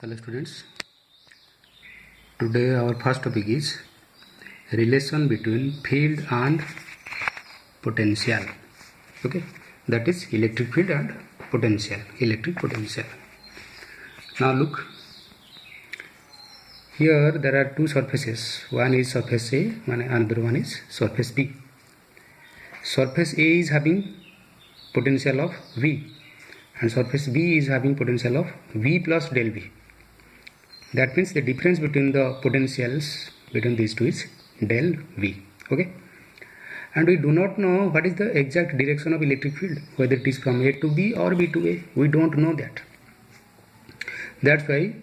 Hello students, today our first topic is relation between field and potential. Okay, that is electric field and potential, electric potential. Now look, here there are two surfaces, one is surface A and another one is surface B. Surface A is having potential of V and surface B is having potential of V plus del V. That means the difference between the potentials between these two is del V. Okay, and we do not know what is the exact direction of electric field, whether it is from A to B or B to A. We don't know that. That's why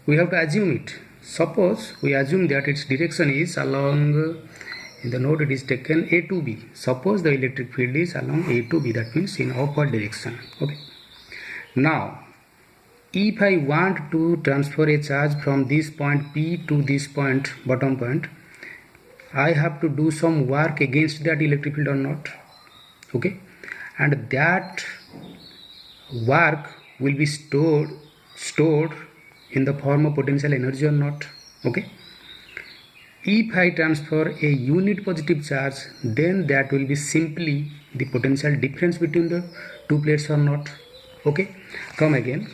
we have to assume it. Suppose we assume that its direction is along, in the node it is taken A to B. Suppose the electric field is along A to B, that means in upward direction. Okay, now if I want to transfer a charge from this point P to this point, bottom point, I have to do some work against that electric field or not. Okay, and that work will be stored in the form of potential energy or not. Okay, if I transfer a unit positive charge, then that will be simply the potential difference between the two plates or not. Okay, come again.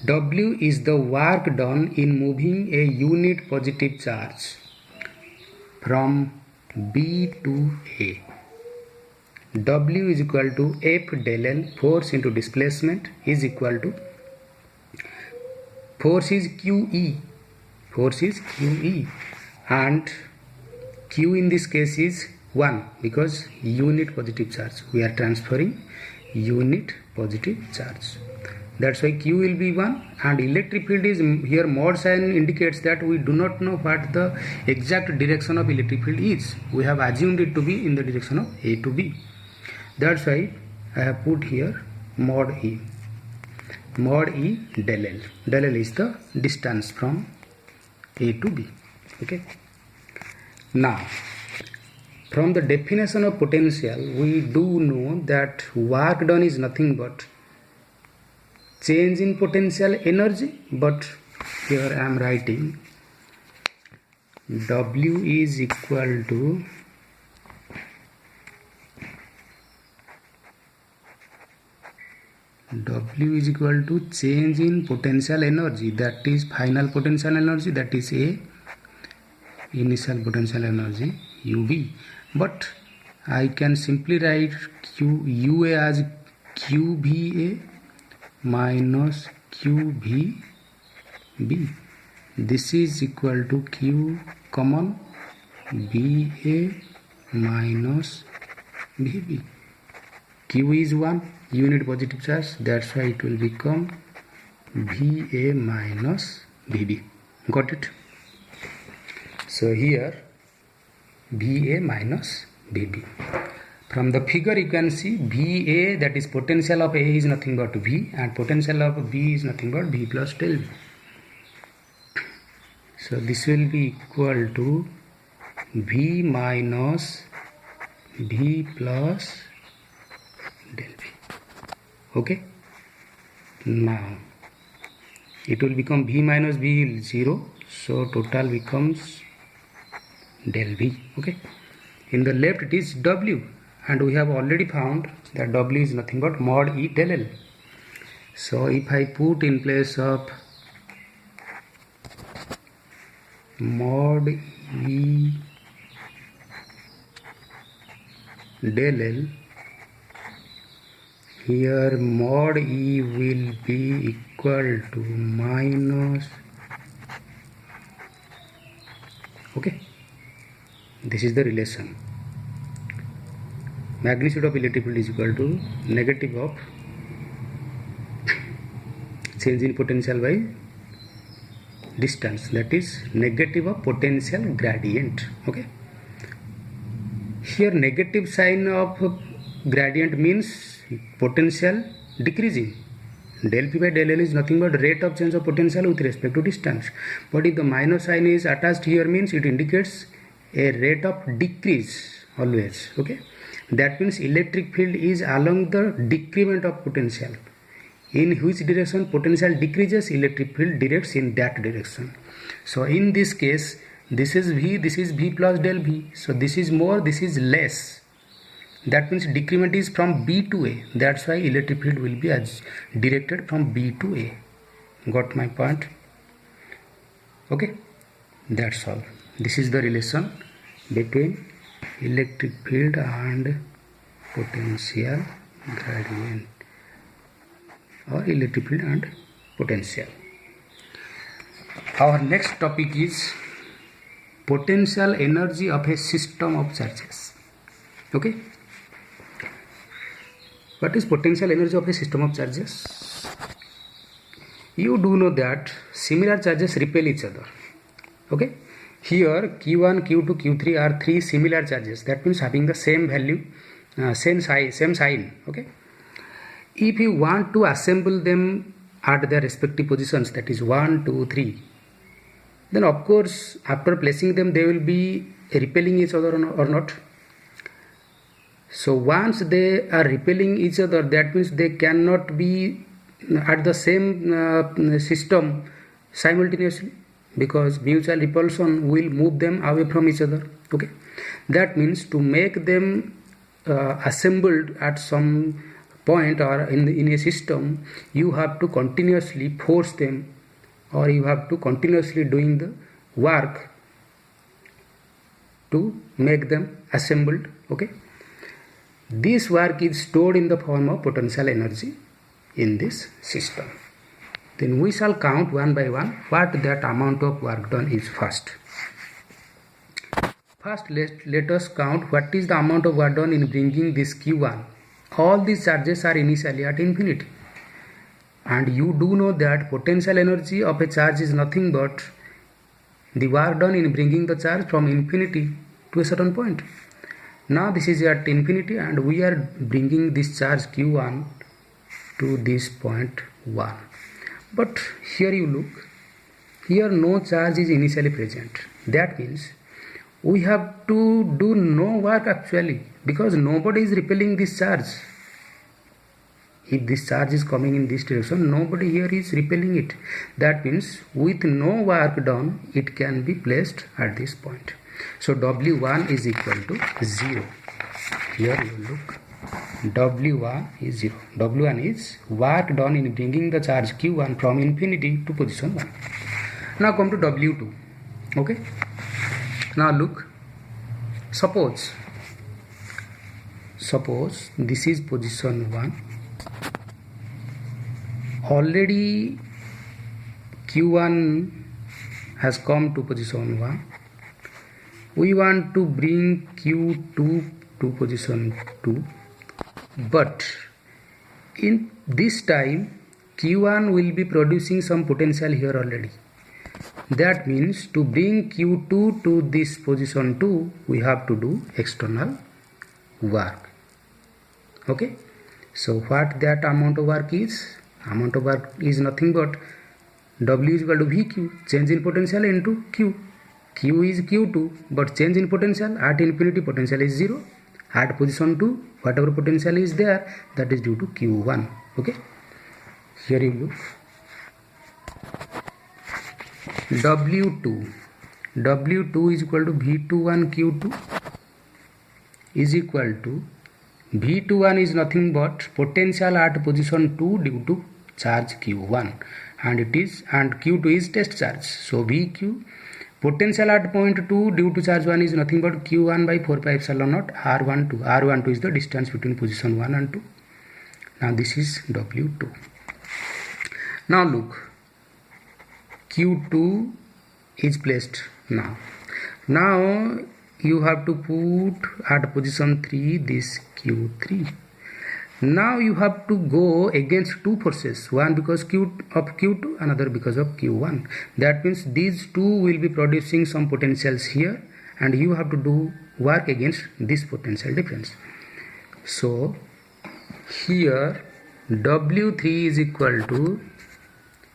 W is the work done in moving a unit positive charge from B to A. W is equal to F del L, force into displacement, is equal to force is QE, and Q in this case is 1 because unit positive charge. We are transferring unit positive charge. That's why Q will be 1, and electric field is here, mod sign indicates that we do not know what the exact direction of electric field is. We have assumed it to be in the direction of A to B. That's why I have put here mod E del L. Del L is the distance from A to B. Okay. Now, from the definition of potential, we do know that work done is nothing but change in potential energy, but here I am writing W is equal to change in potential energy, that is final potential energy, that is A, initial potential energy UV, but I can simply write UA as QVA minus QVB. This is equal to Q common VA minus VB. Q is 1, unit positive charge, that's why it will become VA minus VB. Got it? So here VA minus VB. From the figure you can see VA, that is potential of A is nothing but V, and potential of B is nothing but V plus del V. So this will be equal to V minus V plus del V. Okay, now it will become V minus V 0, so total becomes del V. Okay, in the left it is W, and we have already found that W is nothing but mod E del L. So if I put in place of mod E del L, here mod E will be equal to minus, okay, this is the relation. Magnitude of electric field is equal to negative of change in potential by distance, that is negative of potential gradient. Okay, here negative sign of gradient means potential decreasing. Del P by del L is nothing but rate of change of potential with respect to distance, but if the minus sign is attached here, means it indicates a rate of decrease always. Okay, that means electric field is along the decrement of potential. in which direction potential decreases, electric field directs in that direction. So in this case, this is V plus del V. So this is more, this is less. That means decrement is from B to A. That's why electric field will be as directed from B to A. Got my point? Okay, that's all. This is the relation between electric field and potential gradient, or electric field and potential. Our next topic is potential energy of a system of charges. Okay, what is potential energy of a system of charges? You do know that similar charges repel each other. Okay, here Q1, Q2, Q3 are three similar charges. That means having the same value, same sign. Okay, if you want to assemble them at their respective positions, that is 1, 2, 3, then of course after placing them they will be repelling each other or not. So once they are repelling each other, that means they cannot be at the same system simultaneously, because mutual repulsion will move them away from each other. Okay, that means to make them assembled at some point or in a system, you have to continuously force them, or you have to continuously doing the work to make them assembled. Okay, this work is stored in the form of potential energy in this system. Then we shall count one by one what that amount of work done is first. First, let us count what is the amount of work done in bringing this Q1. All these charges are initially at infinity. And you do know that potential energy of a charge is nothing but the work done in bringing the charge from infinity to a certain point. Now this is at infinity and we are bringing this charge Q1 to this point 1. But here you look, here no charge is initially present. That means we have to do no work actually, because nobody is repelling this charge. If this charge is coming in this direction, nobody here is repelling it. That means with no work done, it can be placed at this point. So W1 is equal to 0. Here you look, W1 is 0. W1 is work done in bringing the charge Q1 from infinity to position 1. Now come to W2. Okay. Now look, suppose this is position 1. Already Q1 has come to position 1. We want to bring Q2 to position 2, but in this time Q1 will be producing some potential here already. That means to bring Q2 to this position 2, we have to do external work. Okay, so what that amount of work is? Amount of work is nothing but W is equal to VQ, change in potential into Q. Q is Q2, but change in potential at infinity potential is 0. At position 2, whatever potential is there, that is due to Q1. Okay, here you look, W2 is equal to V21 Q2 is equal to V21 is nothing but potential at position 2 due to charge Q1, and Q2 is test charge. So VQ, potential at point 2 due to charge 1 is nothing but Q1 by 4 pi epsilon naught R12. R12 is the distance between position 1 and 2. Now this is W2. Now look, Q2 is placed now. Now you have to put at position 3 this Q3. Now you have to go against two forces, one because of Q2, another because of Q1. That means these two will be producing some potentials here, and you have to do work against this potential difference. So here W3 is equal to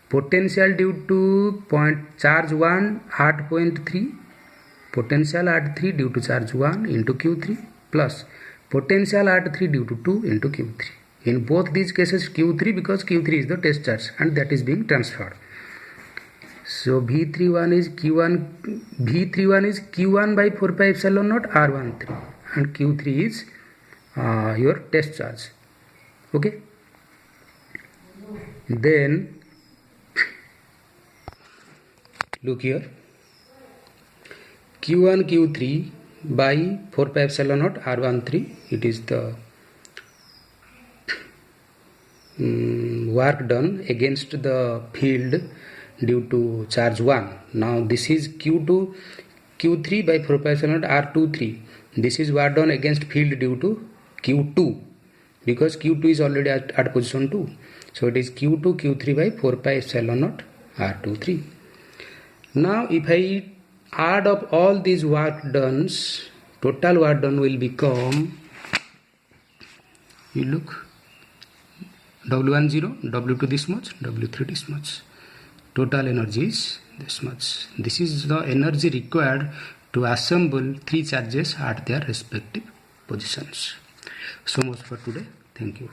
potential due to charge 1 at point 3, potential at 3 due to charge 1 into Q3 plus potential at 3 due to 2 into Q3. In both these cases Q3, because Q3 is the test charge and that is being transferred. So V31 is Q1 by 4 pi epsilon naught R13 and Q3 is your test charge. Okay. Then look here, Q1 Q3 by 4 pi epsilon naught R13, it is the work done against the field due to charge 1. Now this is Q3 by 4 pi epsilon naught R23. This is work done against field due to Q2, because Q2 is already at position 2. So it is Q2 Q3 by 4 pi epsilon naught R23. Now if I add up all these work done, total work done will become, you look, W1 0, W2 this much, W3 this much. Total energy is this much. This is the energy required to assemble 3 charges at their respective positions. So much for today. Thank you.